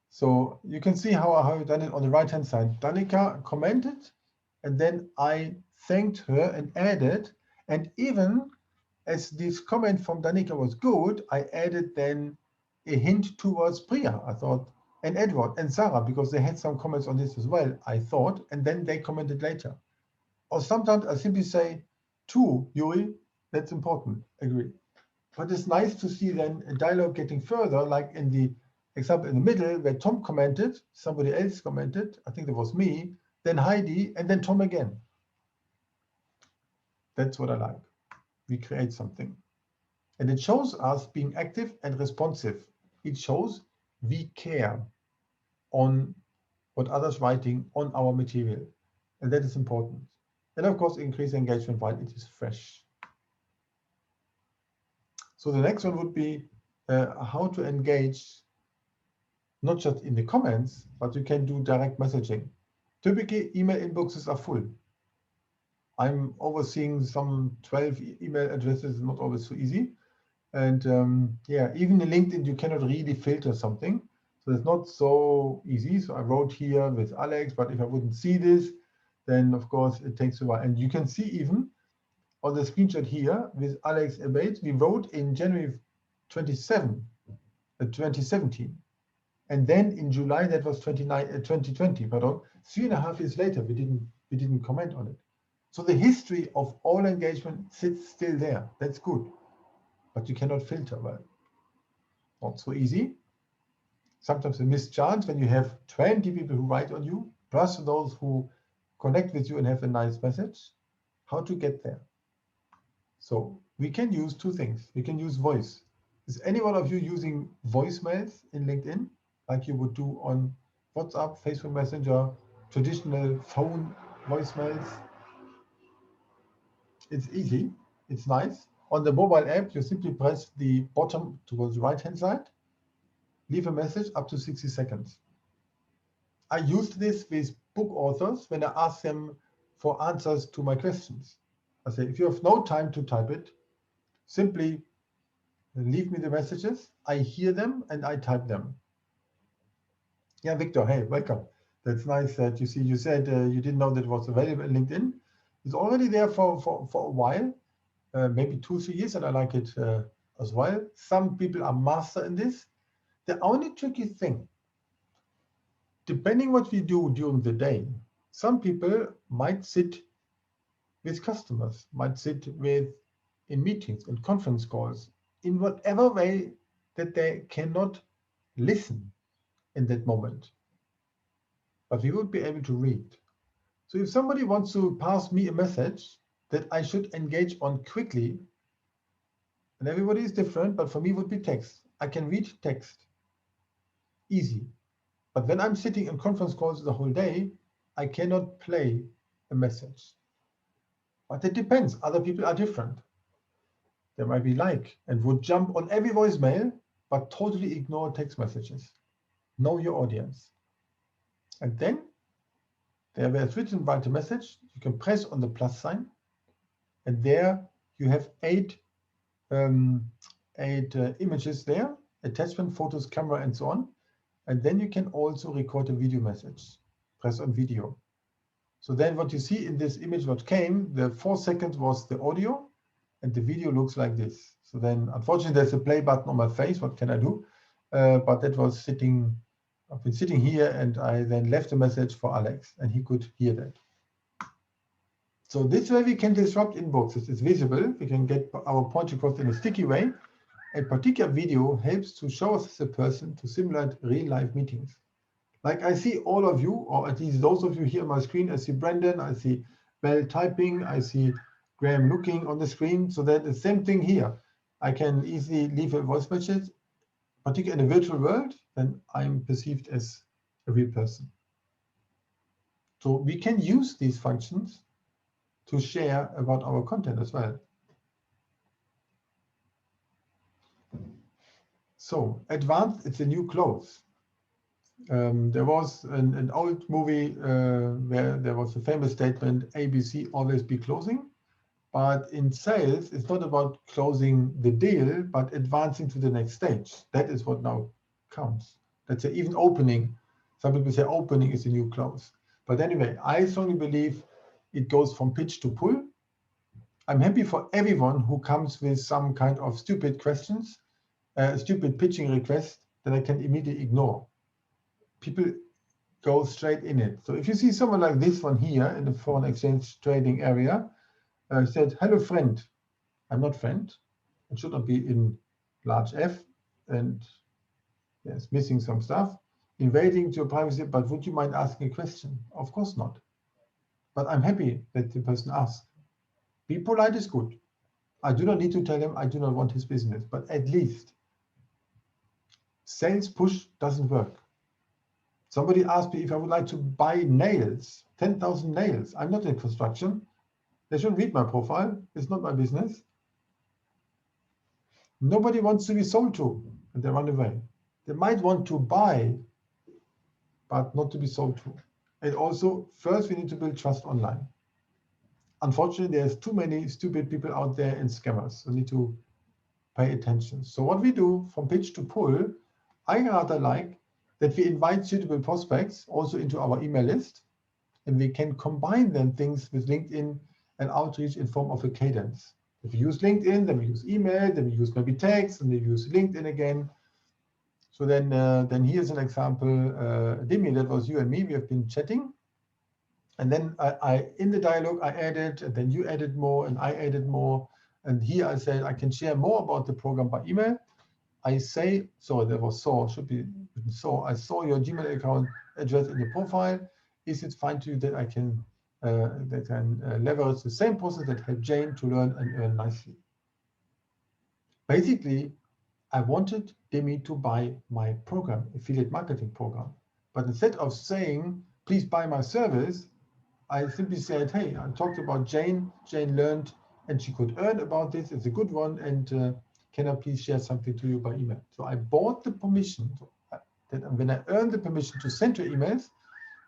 So you can see how I've done it on the right-hand side. Danica commented, and then I thanked her and added, and even as this comment from Danica was good, I added then a hint towards Priya, I thought, and Edward and Sarah, because they had some comments on this as well, I thought, and then they commented later. Or sometimes I simply say, to Yuri, that's important, agree. But it's nice to see then a dialogue getting further, like in the example in the middle, where Tom commented, somebody else commented, I think it was me, then Heidi, and then Tom again. That's what I like. We create something. And it shows us being active and responsive. It shows we care on what others writing on our material. And that is important. And of course, increase engagement while it is fresh. So the next one would be how to engage, not just in the comments, but you can do direct messaging. Typically, email inboxes are full. I'm overseeing some 12 email addresses, not always so easy. And yeah, even in LinkedIn, you cannot really filter something. So it's not so easy. So I wrote here with Alex, but if I wouldn't see this, then of course it takes a while. And you can see even on the screenshot here with Alex Abate, we wrote in January 2017. And then in July, that was 2020, pardon, 3.5 years later, we didn't comment on it. So the history of all engagement sits still there. That's good. But you cannot filter well. Not so easy. Sometimes a missed chance when you have 20 people who write on you, plus those who connect with you and have a nice message. How to get there? So we can use two things. We can use voice. Is any one of you using voicemails in LinkedIn like you would do on WhatsApp, Facebook Messenger, traditional phone voicemails? It's easy. It's nice. On the mobile app, you simply press the bottom towards the right-hand side, leave a message up to 60 seconds. I used this with book authors when I ask them for answers to my questions. I say, if you have no time to type it, simply leave me the messages. I hear them and I type them. Yeah, Victor, hey, welcome. That's nice that you see. You said you didn't know that it was available in LinkedIn. It's already there for a while. Maybe 2-3 years, and I like it as well. Some people are master in this. The only tricky thing, depending what we do during the day, some people might sit with customers, might sit in meetings, in conference calls, in whatever way that they cannot listen in that moment. But we would be able to read. So if somebody wants to pass me a message that I should engage on quickly, and everybody is different, but for me it would be text. I can read text, easy. But when I'm sitting in conference calls the whole day, I cannot play a message. But it depends, other people are different. They might be like, and would jump on every voicemail, but totally ignore text messages. Know your audience. And then, there where it's written, write a message, you can press on the plus sign, and there you have eight images there, attachment, photos, camera, and so on. And then you can also record a video message. Press on video. So then what you see in this image, what came, the 4 seconds was the audio, and the video looks like this. So then, unfortunately, there's a play button on my face. What can I do? But that was sitting, I've been sitting here, and I then left a message for Alex, and he could hear that. So this way we can disrupt inboxes. It's visible. We can get our point across in a sticky way. A particular video helps to show us as a person to simulate real-life meetings. Like I see all of you, or at least those of you here on my screen. I see Brendan, I see Bell typing, I see Graham looking on the screen. So that the same thing here. I can easily leave a voice message, particularly in a virtual world, then I'm perceived as a real person. So we can use these functions to share about our content as well. So advanced, it's a new clothes. There was an old movie where there was a famous statement, ABC, always be closing. But in sales, it's not about closing the deal, but advancing to the next stage. That is what now counts. Let's say even opening. Some people say opening is a new close. But anyway, I strongly believe it goes from pitch to pull. I'm happy for everyone who comes with some kind of stupid questions, stupid pitching request that I can immediately ignore. People go straight in it. So if you see someone like this one here in the foreign exchange trading area, said, hello friend, I'm not friend. It should not be in large F, and it's missing some stuff. Invading to your privacy, but would you mind asking a question? Of course not. But I'm happy that the person asks. Be polite is good. I do not need to tell him I do not want his business, but at least sales push doesn't work. Somebody asked me if I would like to buy nails, 10,000 nails. I'm not in construction. They shouldn't read my profile. It's not my business. Nobody wants to be sold to, and they run away. They might want to buy, but not to be sold to. And also, first, we need to build trust online. Unfortunately, there's too many stupid people out there and scammers. So we need to pay attention. So what we do from pitch to pull, I rather like that we invite suitable prospects also into our email list, and we can combine then things with LinkedIn and outreach in form of a cadence. If we use LinkedIn, then we use email, then we use maybe text, and we use LinkedIn again. So then here's an example. Dimi, that was you and me. We have been chatting. And then I in the dialogue, I added, and then you added more, and I added more. And here I said, I can share more about the program by email. I say, so there was so, should be so, I saw your Gmail account address in the profile. Is it fine to you that I can leverage the same process that helped Jane to learn and earn nicely? Basically, I wanted Demi to buy my program, affiliate marketing program. But instead of saying, please buy my service, I simply said, hey, I talked about Jane. Jane learned and she could earn about this. It's a good one. And can I please share something to you by email? So I bought the permission that when I earn the permission to send her emails,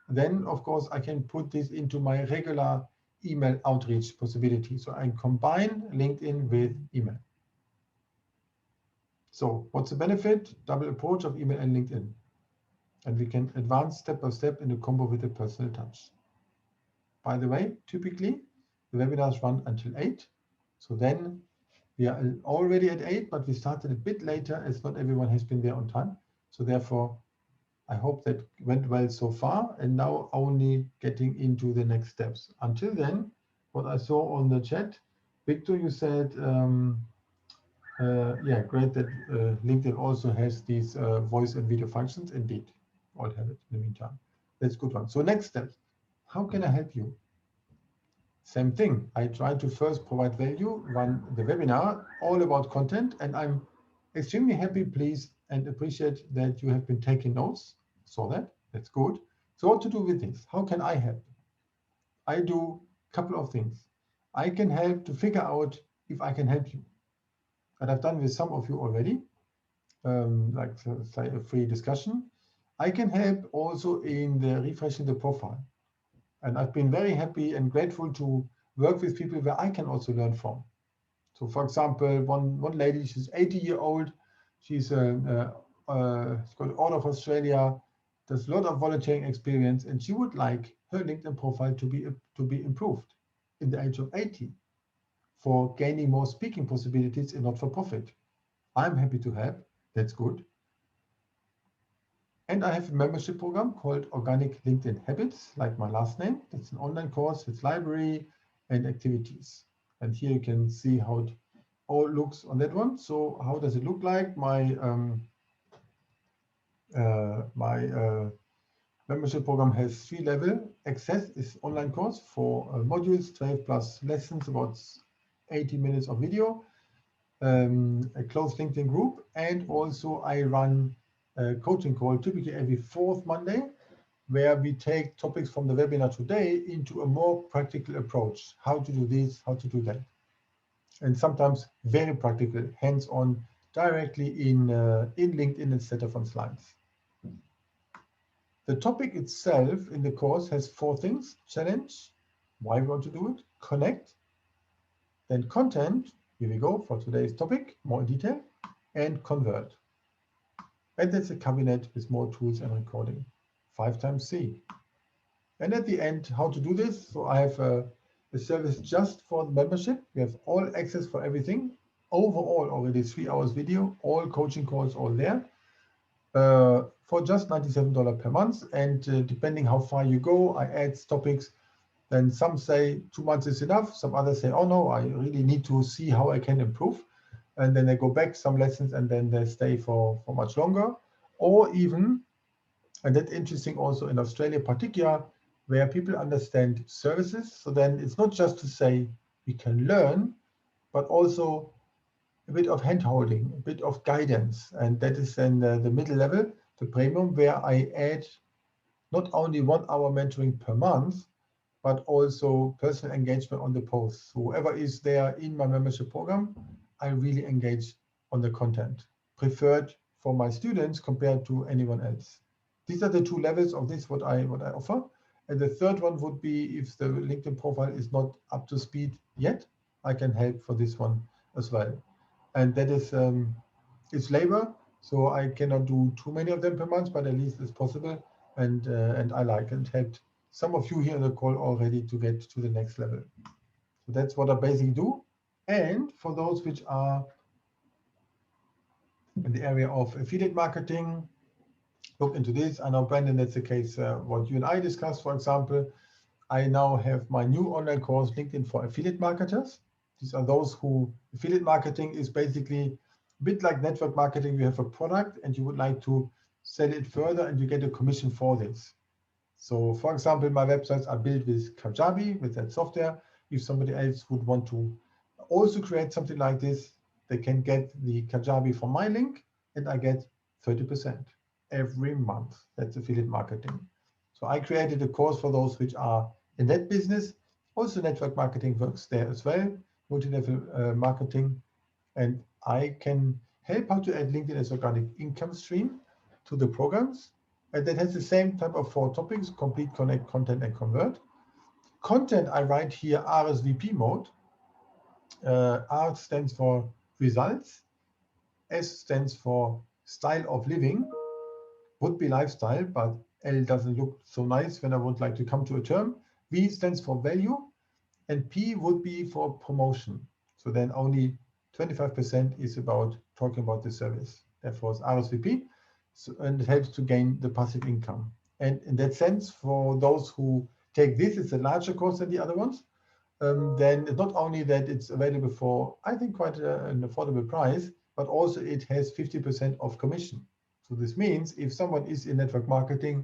then of course I can put this into my regular email outreach possibility. So I combine LinkedIn with email. So what's the benefit? Double approach of email and LinkedIn. And we can advance step by step in a combo with a personal touch. By the way, typically the webinars run until 8. So then we are already at 8, but we started a bit later as not everyone has been there on time. So therefore, I hope that went well so far, and now only getting into the next steps. Until then, what I saw on the chat, Victor, you said, yeah, great that LinkedIn also has these voice and video functions. Indeed, all have it in the meantime. That's a good one. So next steps, how can I help you? Same thing. I try to first provide value, run the webinar, all about content, and I'm extremely happy, pleased, and appreciate that you have been taking notes. Saw that. That's good. So what to do with this? How can I help? I do a couple of things. I can help to figure out if I can help you. And I've done with some of you already, like say a free discussion. I can help also in the refreshing the profile. And I've been very happy and grateful to work with people where I can also learn from. So for example, one lady, she's 80-year-old. She's got all of Australia, does a lot of volunteering experience, and she would like her LinkedIn profile to be improved in the age of 80 for gaining more speaking possibilities in not-for-profit. I'm happy to help. That's good. And I have a membership program called Organic LinkedIn Habits, like my last name. It's an online course with library and activities. And here you can see how it all looks on that one. So how does it look like? My membership program has 3-level. Access is online course for modules, 12 plus lessons, about 80 minutes of video. a closed LinkedIn group, and also I run a coaching call typically every fourth Monday, where we take topics from the webinar today into a more practical approach, how to do this, how to do that. And sometimes very practical, hands-on, directly in LinkedIn instead of on slides. The topic itself in the course has 4 things: challenge, why we want to do it, connect, then content, here we go for today's topic, more in detail, and convert. And that's a cabinet with more tools and recording, 5 times C. And at the end, how to do this. So I have a service just for the membership. We have all access for everything. Overall, already 3 hours video, all coaching calls, all there, for just $97 per month. And depending how far you go, I add topics. Then some say 2 months is enough. Some others say, oh no, I really need to see how I can improve. And then they go back some lessons and then they stay for much longer. Or even, and that's interesting also in Australia particular, where people understand services. So then it's not just to say we can learn, but also a bit of hand-holding, a bit of guidance. And that is then the middle level, the premium, where I add not only 1 hour mentoring per month, but also personal engagement on the posts. So whoever is there in my membership program, I really engage on the content, preferred for my students compared to anyone else. These are the 2 levels of this, what I offer. And the third one would be if the LinkedIn profile is not up to speed yet, I can help for this one as well. And that is it's labor, so I cannot do too many of them per month, but at least it's possible. And I like and helped some of you here on the call already to get to the next level. So that's what I basically do. And for those which are in the area of affiliate marketing, look into this. I know, Brandon, that's the case what you and I discussed, for example. I now have my new online course, LinkedIn for Affiliate Marketers. These are those who, affiliate marketing is basically a bit like network marketing. You have a product and you would like to sell it further and you get a commission for this. So for example, my websites are built with Kajabi, with that software. If somebody else would want to also create something like this, they can get the Kajabi from my link and I get 30% every month. That's affiliate marketing. So I created a course for those which are in that business. Also network marketing works there as well, multi-level marketing. And I can help how to add LinkedIn as organic income stream to the programs. And that has the same type of 4 topics: complete, connect, content, and convert. Content, I write here RSVP mode. R stands for results. S stands for style of living. Would be lifestyle, but L doesn't look so nice when I would like to come to a term. V stands for value. And P would be for promotion. So then only 25% is about talking about the service. Therefore, it's RSVP. So, and it helps to gain the passive income. And in that sense, for those who take this, it's a larger course than the other ones. Then not only that it's available for, I think, quite an affordable price, but also it has 50% of commission. So this means if someone is in network marketing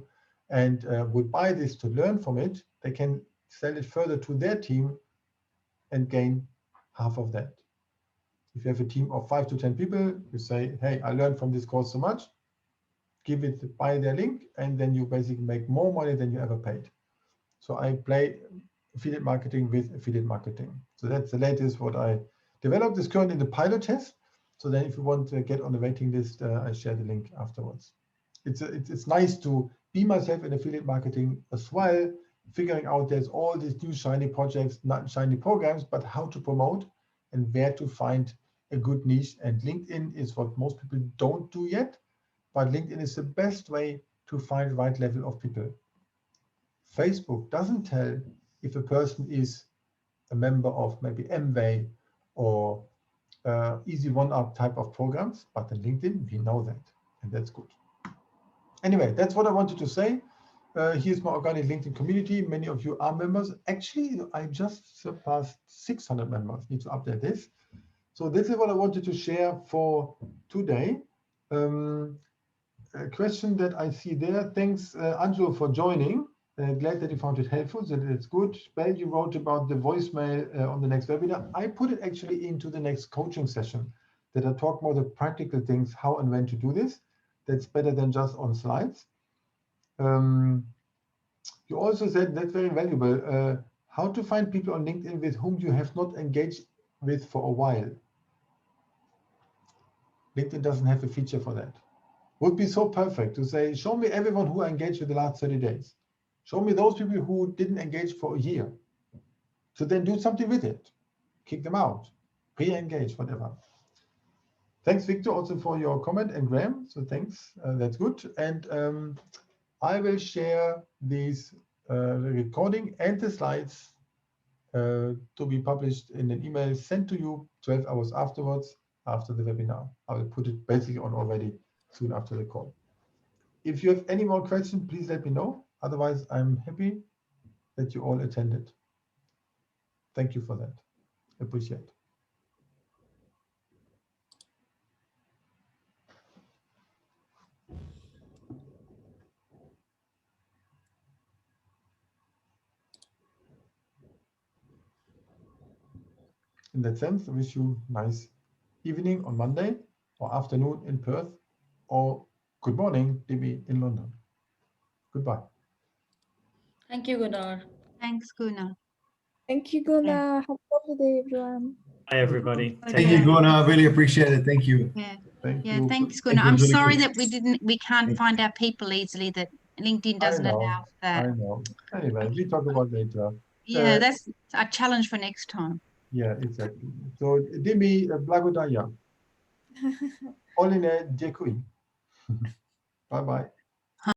and would buy this to learn from it, they can sell it further to their team and gain half of that. If you have a team of 5 to 10 people, you say, hey, I learned from this course so much, give it, buy their link, and then you basically make more money than you ever paid. So I play affiliate marketing with affiliate marketing. So that's the latest what I developed. Is currently in the pilot test. So then if you want to get on the waiting list, I share the link afterwards. It's nice to be myself in affiliate marketing as well, figuring out there's all these new shiny projects, not shiny programs, but how to promote and where to find a good niche. And LinkedIn is what most people don't do yet, but LinkedIn is the best way to find the right level of people. Facebook doesn't tell if a person is a member of maybe MWay or Easy One-Up type of programs, but in LinkedIn, we know that, and that's good. Anyway, that's what I wanted to say. Here's my organic LinkedIn community. Many of you are members. Actually, I just surpassed 600 members. Need to update this. So this is what I wanted to share for today. A question that I see there. Thanks, Angelo, for joining. Glad that you found it helpful. That it's good. Bell, you wrote about the voicemail on the next webinar. I put it actually into the next coaching session. that I talk more the practical things, how and when to do this. That's better than just on slides. You also said that's very valuable. How to find people on LinkedIn with whom you have not engaged with for a while. LinkedIn doesn't have a feature for that. Would be so perfect to say, show me everyone who engaged with the last 30 days. Show me those people who didn't engage for a year. So then do something with it. Kick them out, re-engage, whatever. Thanks, Victor, also for your comment, and Graham. So thanks, that's good. And I will share these recording and the slides to be published in an email sent to you 12 hours afterwards, after the webinar. I will put it basically on already soon after the call. If you have any more questions, please let me know. Otherwise, I'm happy that you all attended. Thank you for that. Appreciate. In that sense, I wish you a nice evening on Monday, or afternoon in Perth, or good morning, Debbie, in London. Goodbye. Thank you, Gunnar. Thanks, Gunnar. Thank you, Gunnar. Have a lovely day, everyone. Hi, everybody. Take Thank you, care. Gunnar. Really appreciate it. Thank you. Yeah, Thank yeah. you. Thanks, Thank Gunnar. you. I'm It was really sorry cool. that we can't find our people easily. That LinkedIn doesn't allow that. I know. Anyway, we talk about later. Yeah, that's a challenge for next time. Yeah, exactly. So, Dimi Blagodaya. Oline Děkuji. Bye bye.